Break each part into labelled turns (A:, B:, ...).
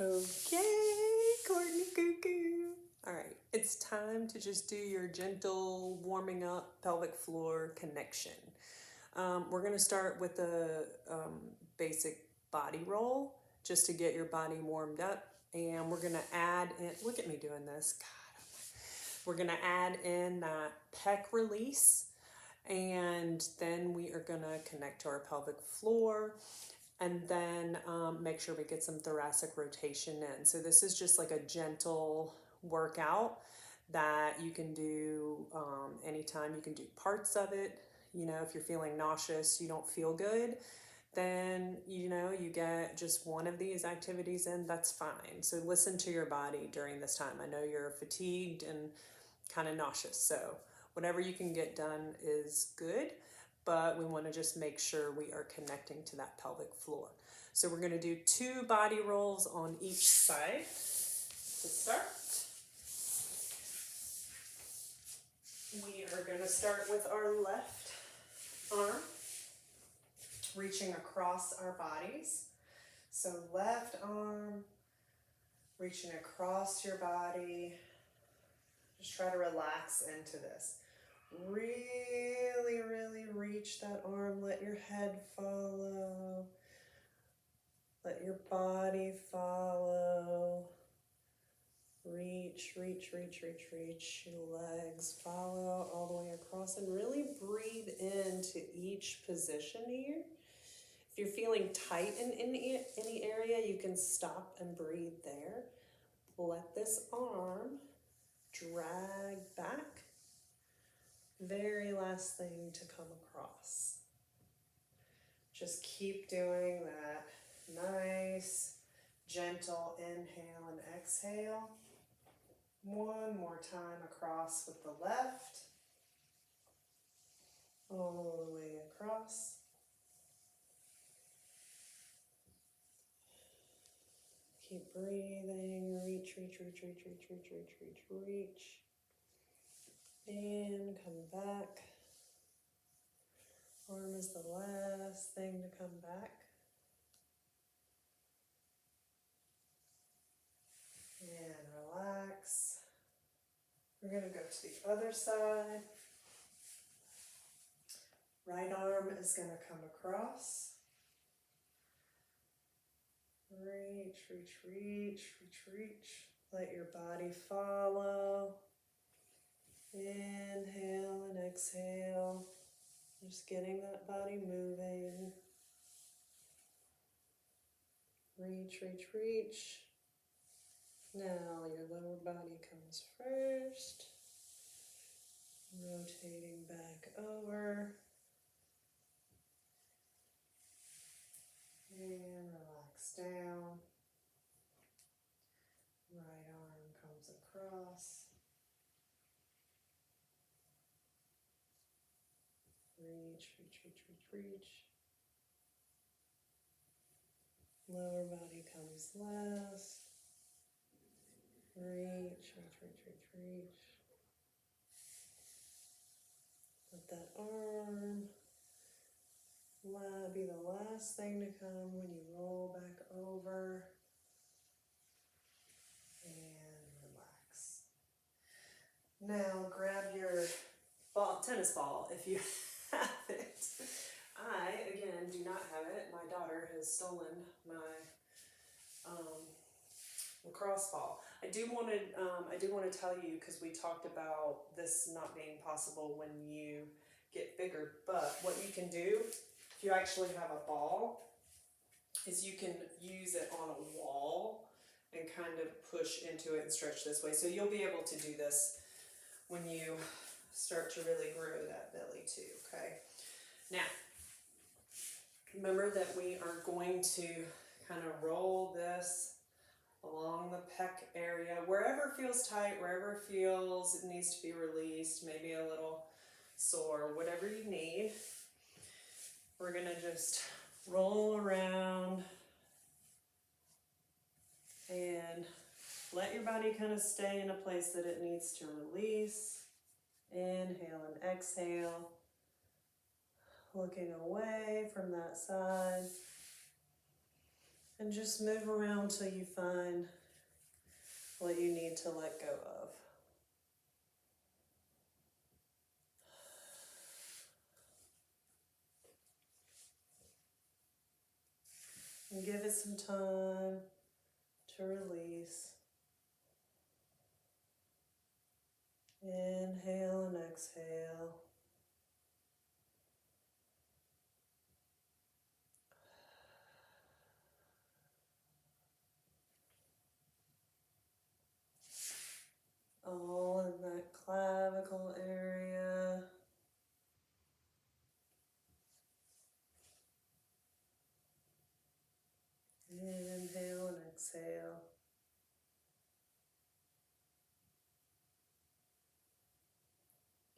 A: Okay, Courtney Cuckoo. All right, it's time to just do your gentle warming up pelvic floor connection. We're going to start with a basic body roll just to get your body warmed up. And we're going to add in, look at me doing this. God, we're going to add in that pec release. And then we are going to connect to our pelvic floor. And then make sure we get some thoracic rotation in. So this is just like a gentle workout that you can do anytime. You can do parts of it. You know, if you're feeling nauseous, you don't feel good, then, you know, you get just one of these activities in, that's fine. So listen to your body during this time. I know you're fatigued and kind of nauseous. So whatever you can get done is good, but we want to just make sure we are connecting to that pelvic floor. So we're going to do 2 body rolls on each side to start. We are going to start with our left arm, reaching across our bodies. So left arm, reaching across your body. Just try to relax into this. Really, really reach that arm. Let your head follow. Let your body follow. Reach, reach, reach, reach, reach. Your legs follow all the way across and really breathe into each position here. If you're feeling tight in any area, you can stop and breathe there. Let this arm drag back. Very last thing to come across. Just keep doing that nice, gentle inhale and exhale. One more time across with the left. All the way across. Keep breathing. Reach, reach, reach, reach, reach, reach, reach, reach, reach. And come back. Arm is the last thing to come back. And relax. We're going to go to the other side. Right arm is going to come across. Reach, reach, reach, reach, reach. Let your body follow. Inhale and exhale. Just getting that body moving. Reach, reach, reach. Now your lower body comes first. Rotating back over. And relax down. Right arm comes across. Reach, reach, reach, reach, reach. Lower body comes last. Reach, reach, reach, reach, reach. Let that arm be the last thing to come when you roll back over. And relax. Now grab your tennis ball if you have it. I, again, do not have it. My daughter has stolen my lacrosse ball. I do want to tell you, because we talked about this not being possible when you get bigger, but what you can do if you actually have a ball is you can use it on a wall and kind of push into it and stretch this way. So you'll be able to do this when you start to really grow that belly too, okay? Now, remember that we are going to kind of roll this along the pec area, wherever feels tight, wherever feels it needs to be released, maybe a little sore, whatever you need. We're gonna just roll around and let your body kind of stay in a place that it needs to release. Inhale and exhale. Looking away from that side. And just move around till you find what you need to let go of. And give it some time to release. Inhale and exhale. All in that clavicle area. Inhale and exhale.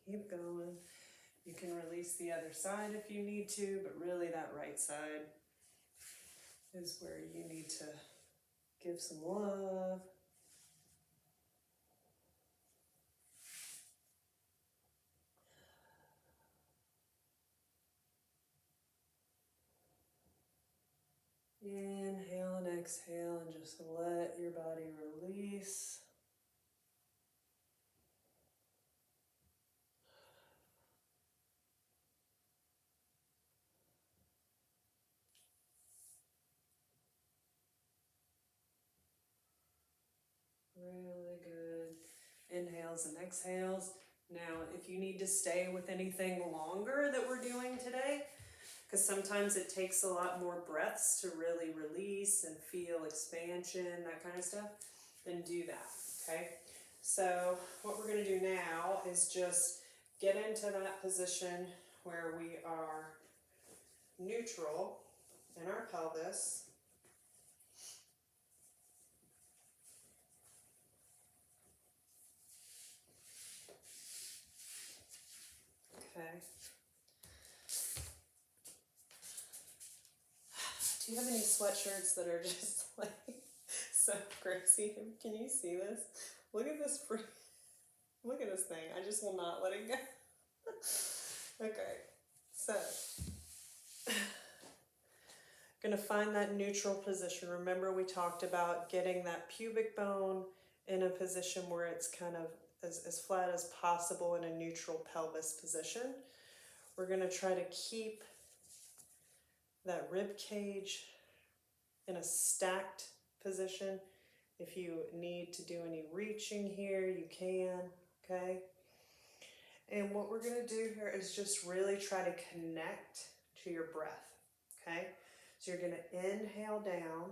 A: Keep going. You can release the other side if you need to, but really that right side is where you need to give some love. Inhale and exhale and just let your body release. Really good. Inhales and exhales. Now, if you need to stay with anything longer that we're doing today, because sometimes it takes a lot more breaths to really release and feel expansion, that kind of stuff, then do that, okay? So what we're going to do now is just get into that position where we are neutral in our pelvis. Okay. Do you have any sweatshirts that are just like so crazy? Can you see this? Look at this look at this thing. I just will not let it go. Okay, so gonna find that neutral position. Remember we talked about getting that pubic bone in a position where it's kind of as flat as possible in a neutral pelvis position. We're gonna try to keep that rib cage in a stacked position. If you need to do any reaching here, you can, okay? And what we're gonna do here is just really try to connect to your breath, okay? So you're gonna inhale down,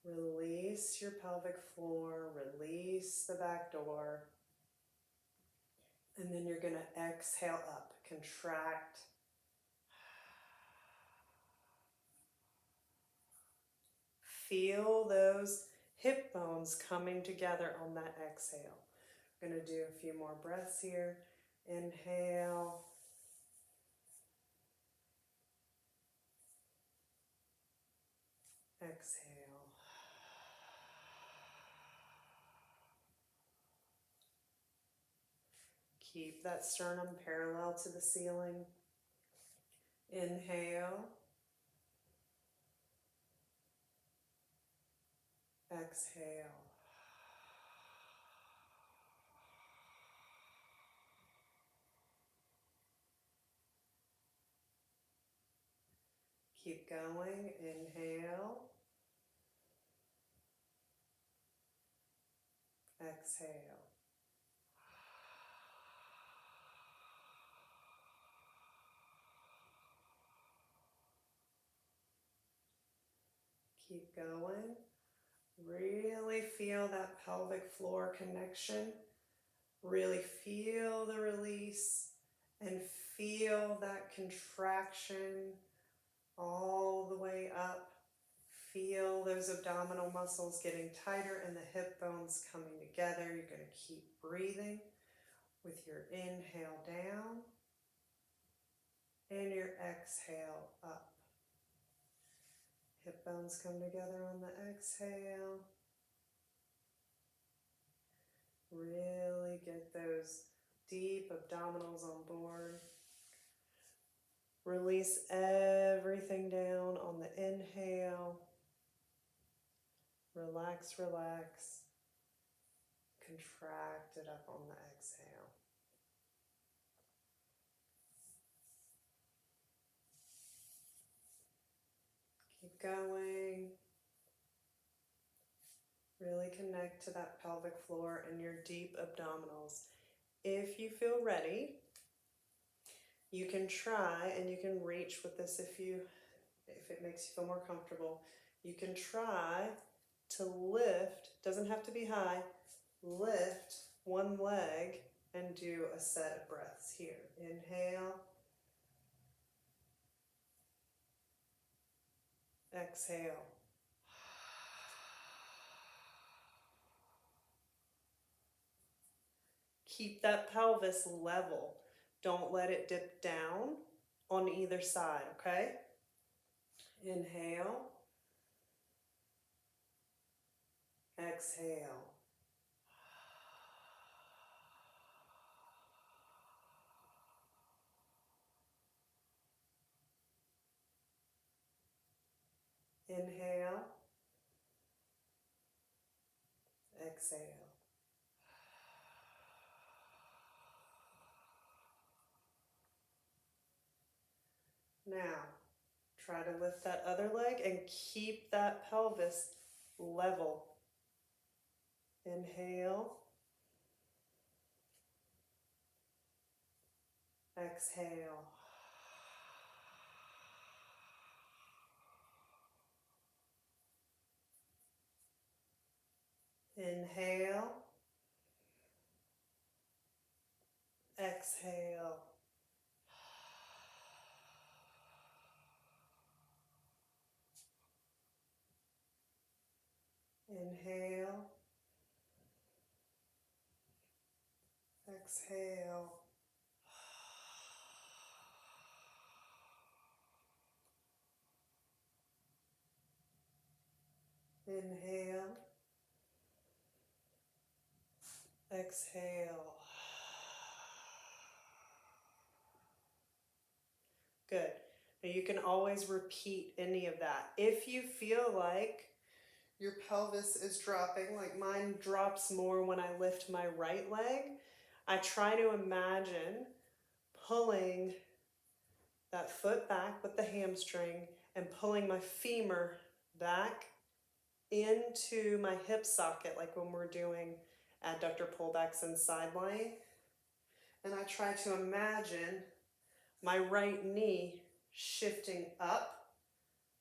A: release your pelvic floor, release the back door, and then you're gonna exhale up, contract. Feel those hip bones coming together on that exhale. We're going to do a few more breaths here. Inhale. Exhale. Keep that sternum parallel to the ceiling. Inhale. Exhale. Keep going. Inhale. Exhale. Keep going. Really feel that pelvic floor connection. Really feel the release and feel that contraction all the way up. Feel those abdominal muscles getting tighter and the hip bones coming together. You're going to keep breathing with your inhale down and your exhale up. Hip bones come together on the exhale. Really get those deep abdominals on board. Release everything down on the inhale. Relax, relax. Contract it up on the exhale. Keep going. Really connect to that pelvic floor and your deep abdominals. If you feel ready, you can try, and you can reach with this if it makes you feel more comfortable. You can try to lift, doesn't have to be high, lift one leg and do a set of breaths here. Inhale. Exhale. Keep that pelvis level. Don't let it dip down on either side, okay? Inhale. Exhale. Inhale. Exhale. Now, try to lift that other leg and keep that pelvis level. Inhale. Exhale. Inhale. Exhale. Inhale. Exhale. Inhale. Exhale. Good. Now you can always repeat any of that. If you feel like your pelvis is dropping, like mine drops more when I lift my right leg, I try to imagine pulling that foot back with the hamstring and pulling my femur back into my hip socket, like when we're doing adductor pullbacks and side lying. And I try to imagine my right knee shifting up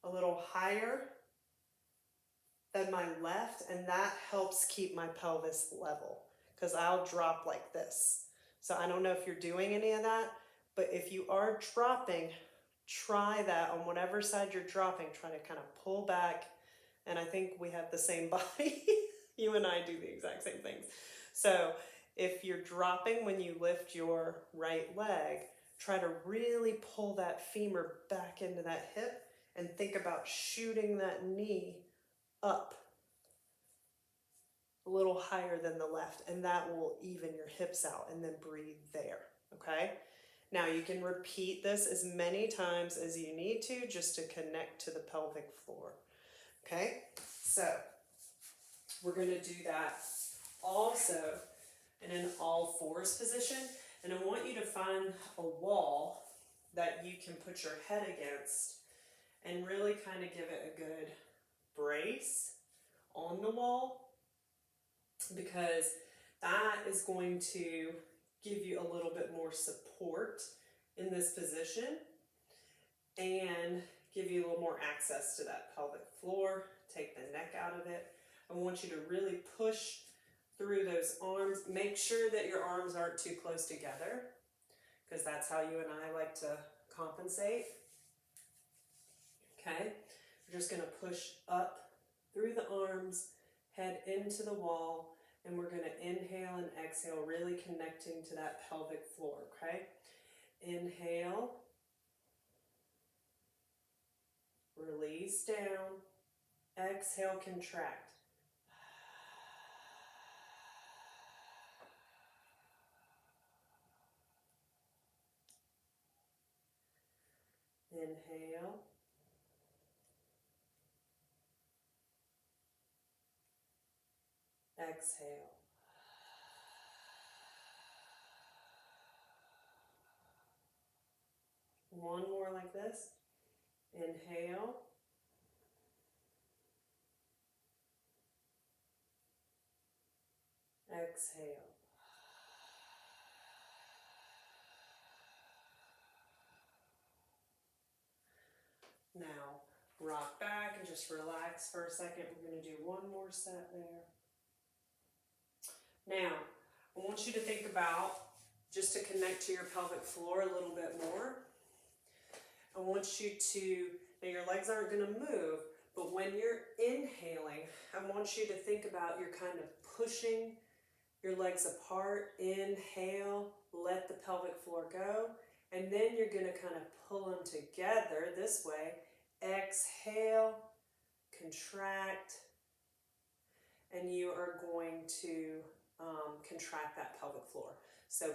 A: a little higher than my left, and that helps keep my pelvis level because I'll drop like this. So I don't know if you're doing any of that, but if you are dropping, try that on whatever side you're dropping. Try to kind of pull back, and I think we have the same body. You and I do the exact same things. So if you're dropping when you lift your right leg, try to really pull that femur back into that hip and think about shooting that knee up a little higher than the left, and that will even your hips out, and then breathe there, okay? Now you can repeat this as many times as you need to just to connect to the pelvic floor, okay? So we're gonna do that also in an all fours position, and I want you to find a wall that you can put your head against and really kind of give it a good brace on the wall, because that is going to give you a little bit more support in this position and give you a little more access to that pelvic floor. Take the neck out of it. I want you to really push through those arms. Make sure that your arms aren't too close together, because that's how you and I like to compensate. Okay, we're just going to push up through the arms, head into the wall, and we're going to inhale and exhale, really connecting to that pelvic floor, okay? Inhale, release down, exhale, contract. Inhale. Exhale. One more like this. Inhale. Exhale. Now, rock back and just relax for a second. We're going to do one more set there. Now, I want you to think about, just to connect to your pelvic floor a little bit more, I want you to, now your legs aren't going to move, but when you're inhaling, I want you to think about you're kind of pushing your legs apart. Inhale, let the pelvic floor go, and then you're going to kind of pull them together this way. Exhale, contract, and you are going to contract that pelvic floor. So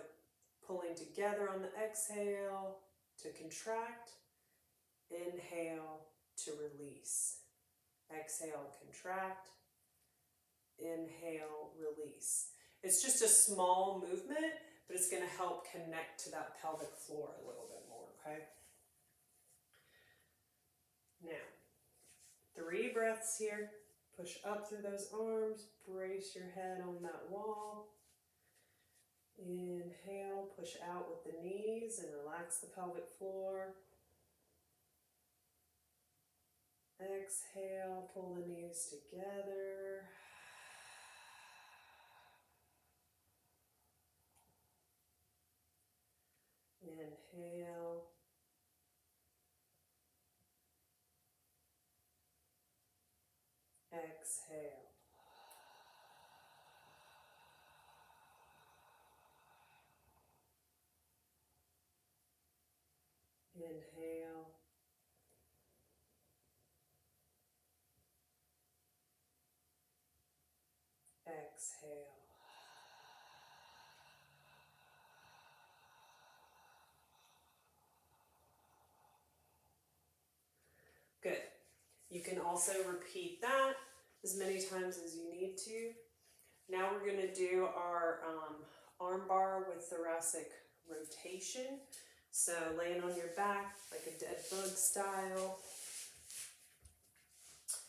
A: pulling together on the exhale to contract, inhale to release. Exhale, contract, inhale, release. It's just a small movement, but it's going to help connect to that pelvic floor a little bit more, okay? Now, 3 breaths here. Push up through those arms, brace your head on that wall. Inhale, push out with the knees and relax the pelvic floor. Exhale, pull the knees together. Inhale. Exhale. Inhale. Exhale. Good. You can also repeat that as many times as you need to. Now we're going to do our arm bar with thoracic rotation. So laying on your back like a dead bug style.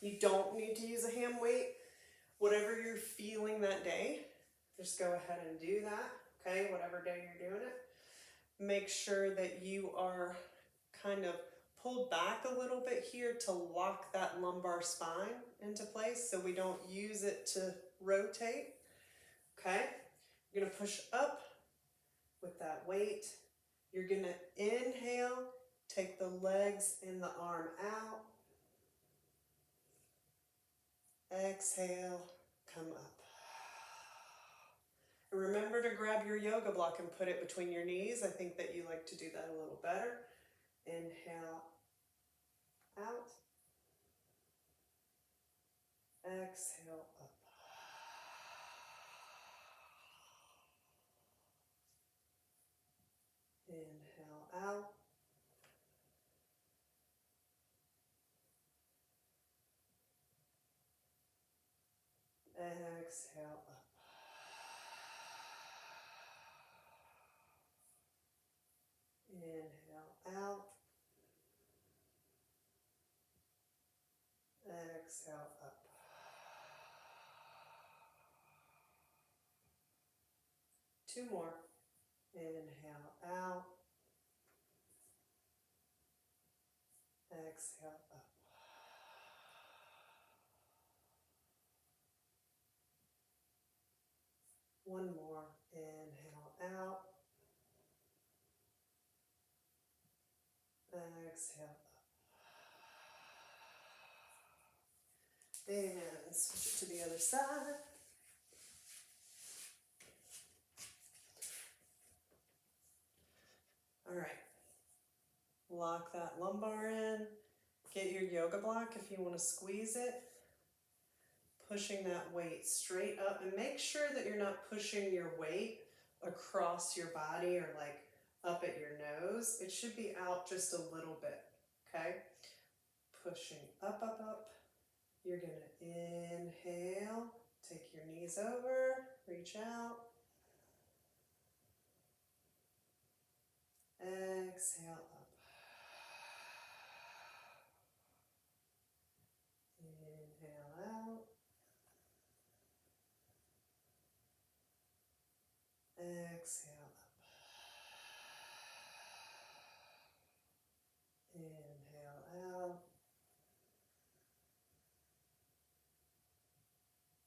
A: You don't need to use a ham weight. Whatever you're feeling that day, just go ahead and do that, okay? Whatever day you're doing it. Make sure that you are kind of pulled back a little bit here to lock that lumbar spine into place so we don't use it to rotate, okay? You're gonna push up with that weight. You're gonna inhale, take the legs and the arm out. Exhale, come up. And remember to grab your yoga block and put it between your knees. I think that you like to do that a little better. Inhale, out. Exhale, up. Inhale, out. Exhale, up. Inhale, out. Exhale, up. Two more. Inhale, out. Exhale, up. One more. Inhale, out. Exhale, up. And switch it to the other side. All right. Lock that lumbar in. Get your yoga block if you want to squeeze it. Pushing that weight straight up, and make sure that you're not pushing your weight across your body or like up at your nose. It should be out just a little bit, okay? Pushing up, up, up. You're gonna inhale, take your knees over, reach out. Exhale up. Inhale out. Exhale up. Inhale out.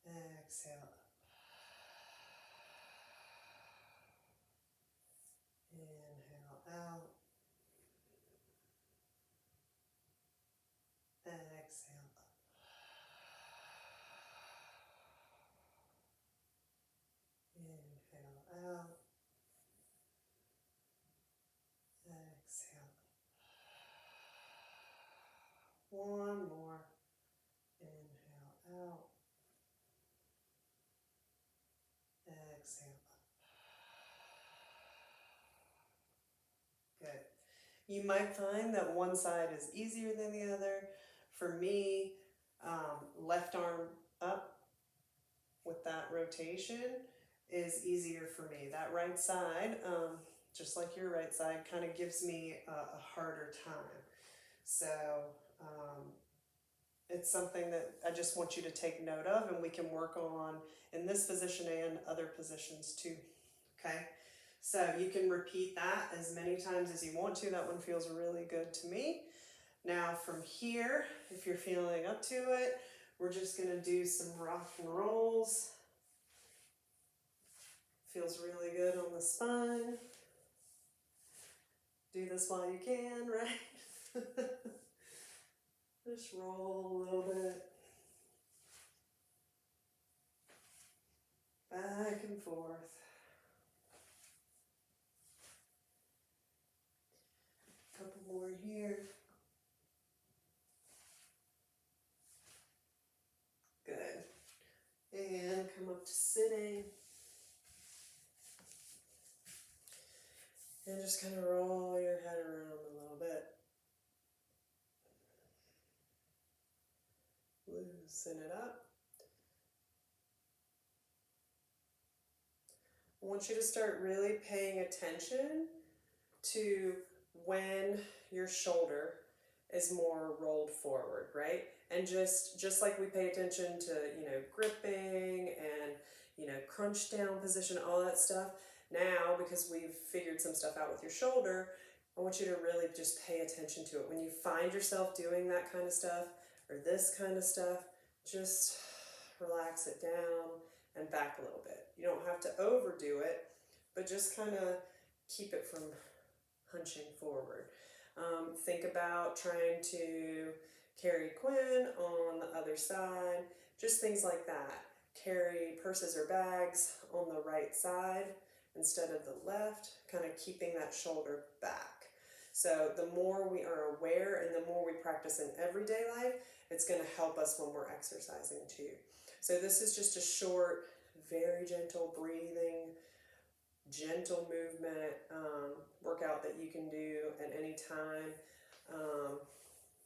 A: Exhale up. Inhale out. Exhale up. Inhale out. Exhale. One more. Inhale out. Exhale. Good. You might find that one side is easier than the other. For me, left arm up with that rotation is easier for me. That right side, just like your right side, kind of gives me a harder time. So it's something that I just want you to take note of, and we can work on in this position and other positions too, okay? So you can repeat that as many times as you want to. That one feels really good to me. Now from here, if you're feeling up to it, we're just gonna do some rock and rolls. Feels really good on the spine. Do this while you can, right? Just roll a little bit. Back and forth. A couple more here. Good. And come up to sitting. And just kind of roll your head around a little bit. Loosen it up. I want you to start really paying attention to when your shoulder is more rolled forward, right? And just like we pay attention to, gripping and, crunch down position, all that stuff. Now, because we've figured some stuff out with your shoulder, I want you to really just pay attention to it. When you find yourself doing that kind of stuff or this kind of stuff, just relax it down and back a little bit. You don't have to overdo it, but just kind of keep it from hunching forward. Think about trying to carry Quinn on the other side, just things like that. Carry purses or bags on the right side instead of the left, kind of keeping that shoulder back. So the more we are aware and the more we practice in everyday life, it's going to help us when we're exercising too. So this is just a short, very gentle breathing, gentle movement workout that you can do at any time.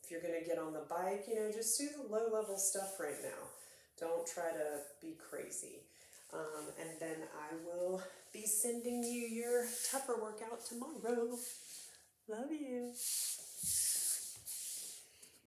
A: If you're going to get on the bike, just do the low level stuff right now. Don't try to be crazy. And then I will be sending you your tougher workout tomorrow. Love you.